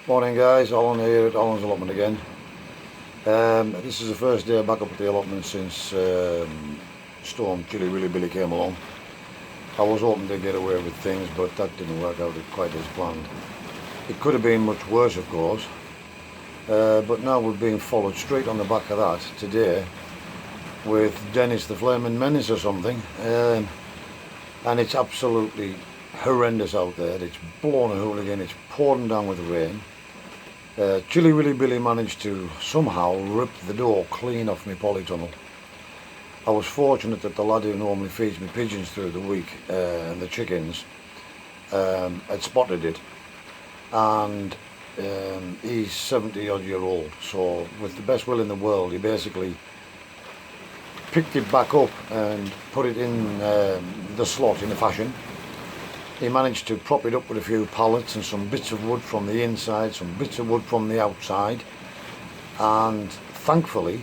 Morning guys, Alan here at Alan's Allotment again. This is the first day back up at the allotment since Storm Chilly Willy Billy came along. I was hoping to get away with things, but that didn't work out quite as planned. It could have been much worse, of course, but now we're being followed straight on the back of that today with Dennis the Flaming Menace or something, and it's absolutely horrendous out there. It's blowing a hooligan, it's pouring down with rain. Chilly Willy Billy managed to somehow rip the door clean off my polytunnel. I was fortunate that the lad who normally feeds me pigeons through the week and the chickens had spotted it, and he's 70 odd year old, so with the best will in the world he basically picked it back up and put it in the slot in a fashion. He managed to prop it up with a few pallets and some bits of wood from the inside, some bits of wood from the outside, and thankfully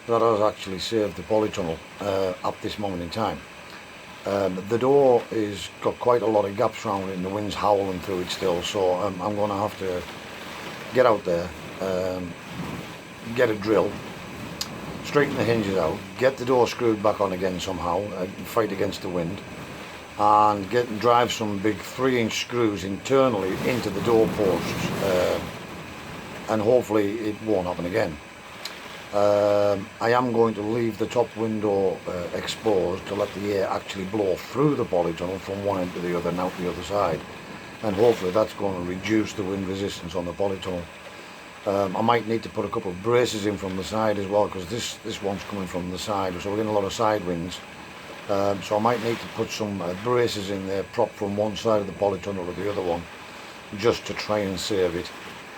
that has actually saved the polytunnel at this moment in time. The door is got quite a lot of gaps around it and the wind's howling through it still, so I'm going to have to get out there, get a drill, straighten the hinges out, get the door screwed back on again somehow, fight against the wind, and drive some big 3-inch screws internally into the door posts, and hopefully it won't happen again. I am going to leave the top window exposed to let the air actually blow through the polytunnel from one end to the other and out the other side, and hopefully that's going to reduce the wind resistance on the polytunnel. I might need to put a couple of braces in from the side as well, because this one's coming from the side, so we're getting a lot of side winds. So I might need to put some braces in there, propped from one side of the polytunnel to the other one, just to try and save it.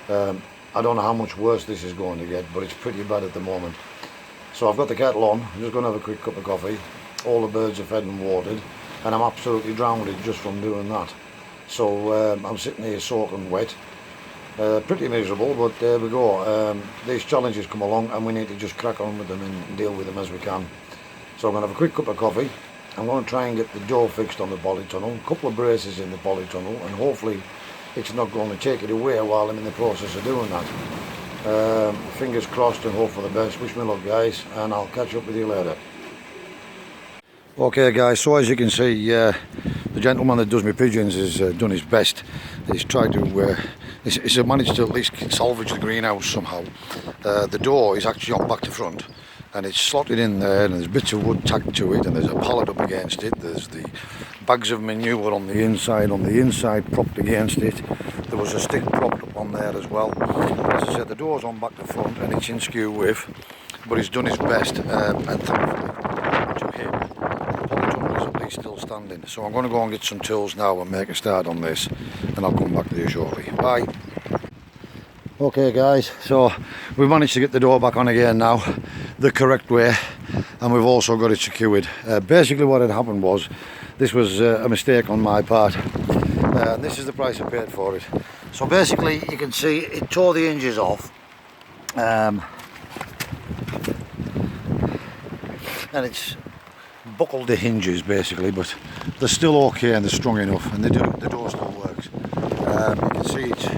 I don't know how much worse this is going to get, but it's pretty bad at the moment. So I've got the kettle on, I'm just going to have a quick cup of coffee. All the birds are fed and watered, and I'm absolutely drowned just from doing that. So I'm sitting here soaking wet, pretty miserable, but there we go. These challenges come along and we need to just crack on with them and deal with them as we can. So I'm going to have a quick cup of coffee. I'm going to try and get the door fixed on the polytunnel, a couple of braces in the polytunnel, and hopefully it's not going to take it away while I'm in the process of doing that. Fingers crossed and hope for the best. Wish me luck guys, and I'll catch up with you later. Okay guys, so as you can see, the gentleman that does my pigeons has done his best. He's tried to, he's managed to at least salvage the greenhouse somehow. The door is actually on back to front, and it's slotted in there, and there's bits of wood tacked to it, and there's a pallet up against it. There's the bags of manure on the inside propped against it. There was a stick propped up on there as well. As I said, the door's on back to front and it's in skew width, but he's done his best, and thankfully to him the polytunnel is at least still standing. So I'm going to go and get some tools now and make a start on this, and I'll come back to you shortly. Bye. Okay guys, so we've managed to get the door back on again now, the correct way, and we've also got it secured. Basically what had happened was, this was a mistake on my part, and this is the price I paid for it. So basically you can see it tore the hinges off, and it's buckled the hinges basically, but they're still okay and they're strong enough, and the door still works. You can see it's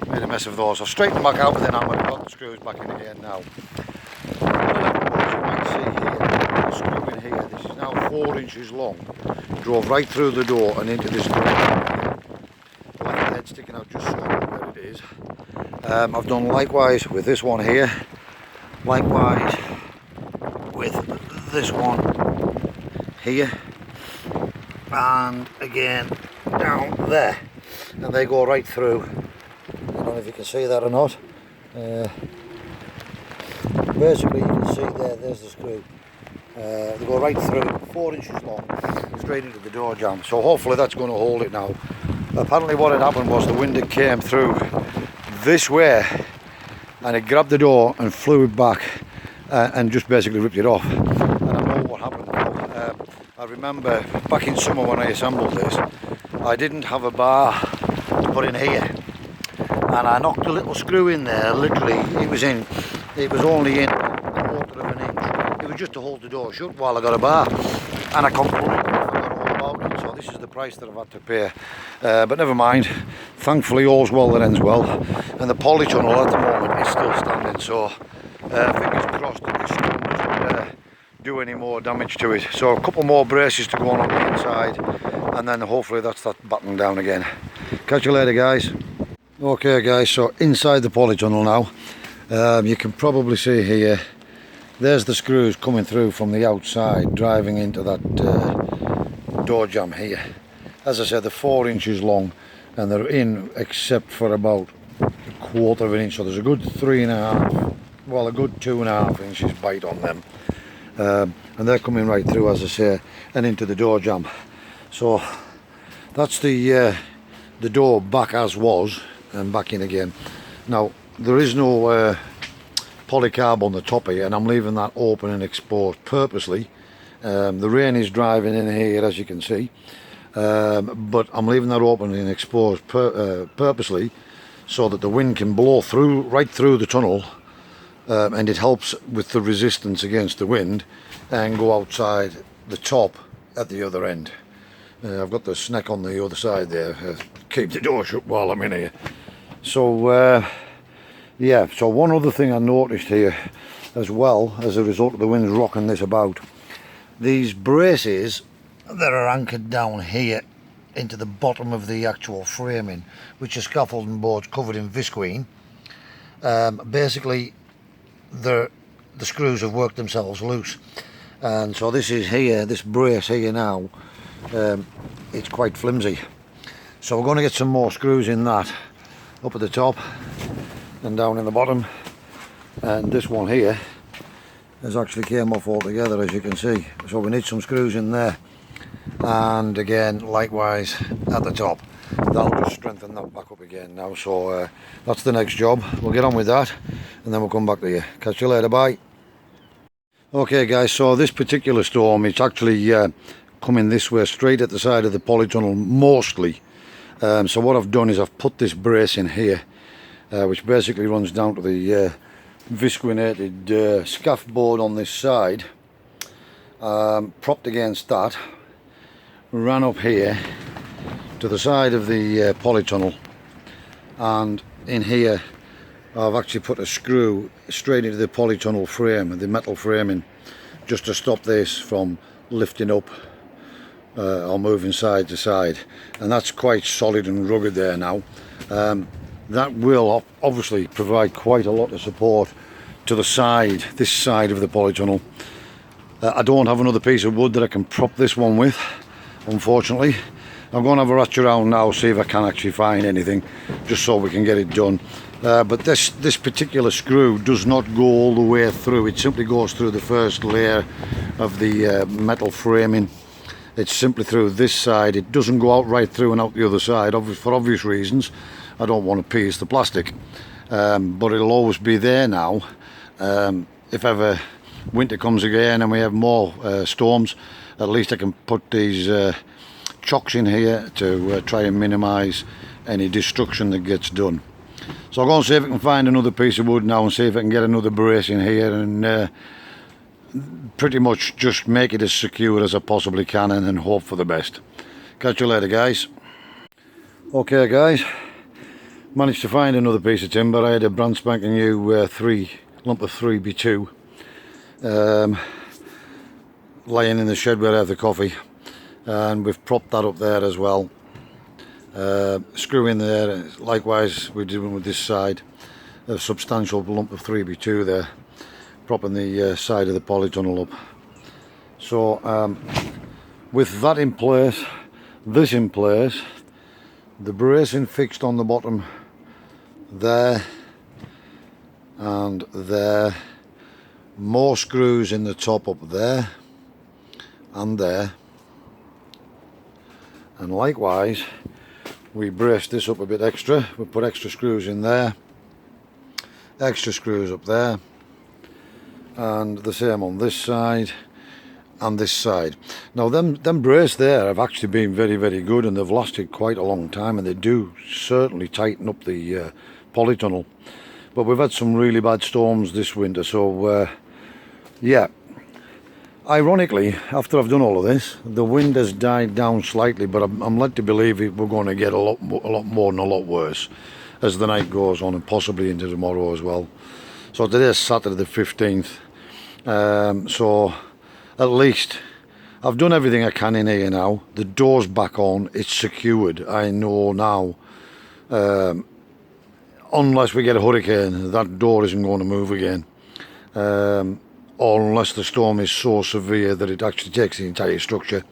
made a mess of those. I've straightened them back out with an hammer and got the screws back in again now. As you might see here, the screw in here, this is now 4 inches long. Drove right through the door and into this door. Left the head sticking out just so where it is. I've done likewise with this one here, likewise with this one here, and again down there, and they go right through. I don't know if you can see that or not. Basically you can see there's the screw. They go right through, 4 inches long, straight into the door jamb. So hopefully that's going to hold it now. Apparently what had happened was the wind had came through this way, and it grabbed the door and flew it back and just basically ripped it off. And I know what happened now. I remember back in summer when I assembled this, I didn't have a bar to put in here, and I knocked a little screw in there. Literally it was only in a quarter of an inch. It was just to hold the door shut while I got a bar, and I completely forgot all about it. So this is the price that I've had to pay, but never mind. thankfully all's well that ends well, and the polytunnel at the moment is still standing, so fingers crossed that this storm doesn't do any more damage to it. So a couple more braces to go on the inside, and then hopefully that's that batten down again. Catch you later, guys. Okay guys, so inside the polytunnel now, you can probably see here, there's the screws coming through from the outside, driving into that door jamb here. As I said, they're 4 inches long, and they're in except for about a quarter of an inch, so there's a good 3.5, well, a good 2.5 inches bite on them, and they're coming right through, as I say, and into the door jamb. So that's the door back as was, and back in again. Now there is no polycarb on the top here, and I'm leaving that open and exposed purposely. The rain is driving in here, as you can see, but I'm leaving that open and exposed purposely, so that the wind can blow through, right through the tunnel, and it helps with the resistance against the wind, and go outside the top at the other end. I've got the snack on the other side there, keep the door shut while I'm in here. So yeah, so one other thing I noticed here as well, as a result of the wind rocking this about, these braces that are anchored down here into the bottom of the actual framing, which are scaffolding boards covered in visqueen, basically the screws have worked themselves loose, and so this is here, this brace here now, it's quite flimsy. So we're going to get some more screws in that, up at the top and down in the bottom, and this one here has actually came off altogether, as you can see, so we need some screws in there, and again likewise at the top. That'll just strengthen that back up again now. So that's the next job. We'll get on with that, and then we'll come back to you. Catch you later, bye. Okay guys, so this particular storm, it's actually coming this way, straight at the side of the polytunnel mostly. So what I've done is I've put this brace in here, which basically runs down to the visqueenated scaff board on this side, propped against that, ran up here to the side of the polytunnel, and in here I've actually put a screw straight into the polytunnel frame, the metal framing, just to stop this from lifting up or moving side to side, and that's quite solid and rugged there now. That will obviously provide quite a lot of support to the side, this side of the polytunnel. I don't have another piece of wood that I can prop this one with, unfortunately. I'm going to have a ratchet around now, see if I can actually find anything, just so we can get it done. But this particular screw does not go all the way through. It simply goes through the first layer of the metal framing. It's simply through this side. It doesn't go out right through and out the other side, for obvious reasons. I don't want to piece the plastic, but it'll always be there now. If ever winter comes again and we have more storms, at least I can put these chocks in here to try and minimise any destruction that gets done. So I'll go and see if I can find another piece of wood now, and see if I can get another brace in here, and pretty much just make it as secure as I possibly can, and then hope for the best. Catch you later, guys. Okay guys, managed to find another piece of timber. I had a brand spanking new lump of 3x2 laying in the shed where I have the coffee, and we've propped that up there as well. Screw in there, likewise we're doing with this side, a substantial lump of 3x2 there, propping the side of the polytunnel up. So with that in place, this in place, the bracing fixed on the bottom there and there, more screws in the top up there and there, and likewise we braced this up a bit extra. We put extra screws in there, extra screws up there, and the same on this side and this side. Now them braces there have actually been very, very good, and they've lasted quite a long time, and they do certainly tighten up the polytunnel. But we've had some really bad storms this winter, so yeah, Ironically, after I've done all of this, the wind has died down slightly, but I'm led to believe we're going to get a lot more and a lot worse as the night goes on, and possibly into tomorrow as well. So today's Saturday the 15th, so at least I've done everything I can in here now. The door's back on, it's secured. I know now, unless we get a hurricane, that door isn't going to move again. Or unless the storm is so severe that it actually takes the entire structure.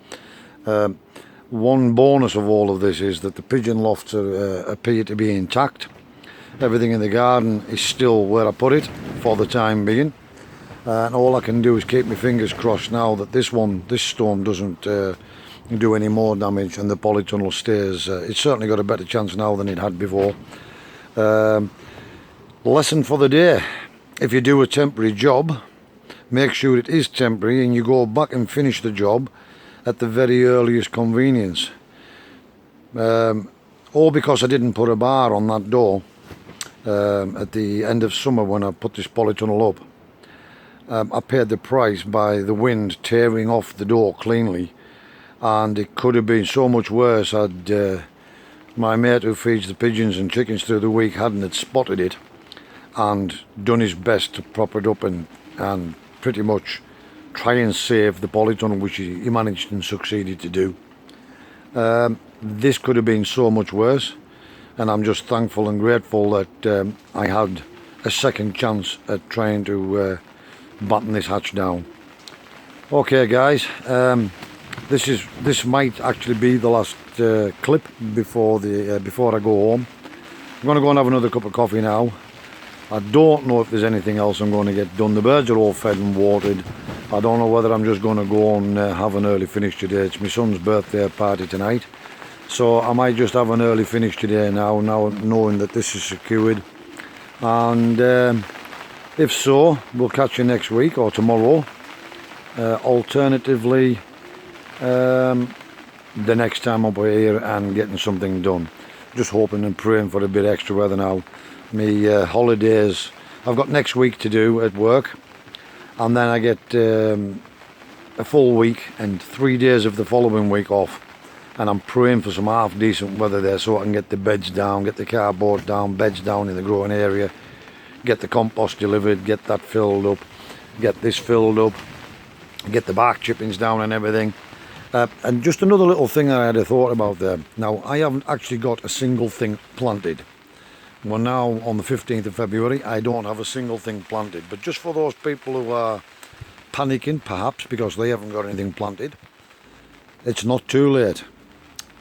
One bonus of all of this is that the pigeon lofts appear to be intact. Everything in the garden is still where I put it for the time being. And all I can do is keep my fingers crossed now that this storm doesn't do any more damage and the polytunnel stays. It's certainly got a better chance now than it had before. Lesson for the day: if you do a temporary job, make sure it is temporary and you go back and finish the job at the very earliest convenience. All because I didn't put a bar on that door at the end of summer when I put this polytunnel up. I paid the price by the wind tearing off the door cleanly, and it could have been so much worse had my mate who feeds the pigeons and chickens through the week hadn't had spotted it and done his best to prop it up and pretty much try and save the polytunnel, which he managed and succeeded to do. This could have been so much worse, and I'm just thankful and grateful that I had a second chance at trying to batten this hatch down. Okay guys, this might actually be the last clip before I go home. I'm going to go and have another cup of coffee now. I don't know if there's anything else I'm going to get done. The birds are all fed and watered. I don't know whether I'm just going to go and have an early finish today. It's my son's birthday party tonight, so I might just have an early finish today now knowing that this is secured. And if so, we'll catch you next week or tomorrow. Alternatively, the next time up here and getting something done. Just hoping and praying for a bit extra weather now. Me holidays, I've got next week to do at work, and then I get a full week and 3 days of the following week off, and I'm praying for some half decent weather there so I can get the beds down, get the cardboard down, beds down in the growing area, get the compost delivered, get that filled up, get this filled up, get the bark chippings down and everything. And just another little thing that I had a thought about there. Now, I haven't actually got a single thing planted. Well, now on the 15th of February, I don't have a single thing planted. But just for those people who are panicking, perhaps, because they haven't got anything planted, it's not too late.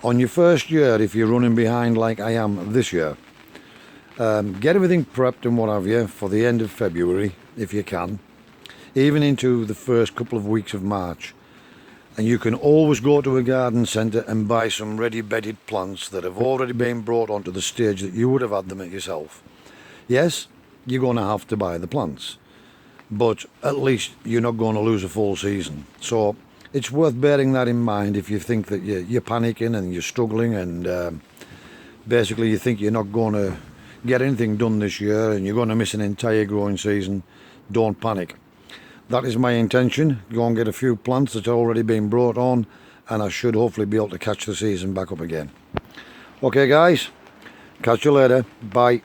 On your first year, if you're running behind like I am this year, get everything prepped and what have you for the end of February, if you can, even into the first couple of weeks of March. And you can always go to a garden centre and buy some ready bedded plants that have already been brought onto the stage that you would have had them at yourself. Yes, you're going to have to buy the plants, but at least you're not going to lose a full season. So it's worth bearing that in mind if you think that you're panicking and you're struggling and basically you think you're not going to get anything done this year and you're going to miss an entire growing season. Don't panic. That is my intention. Go and get a few plants that have already been brought on, and I should hopefully be able to catch the season back up again. Okay guys, catch you later. Bye.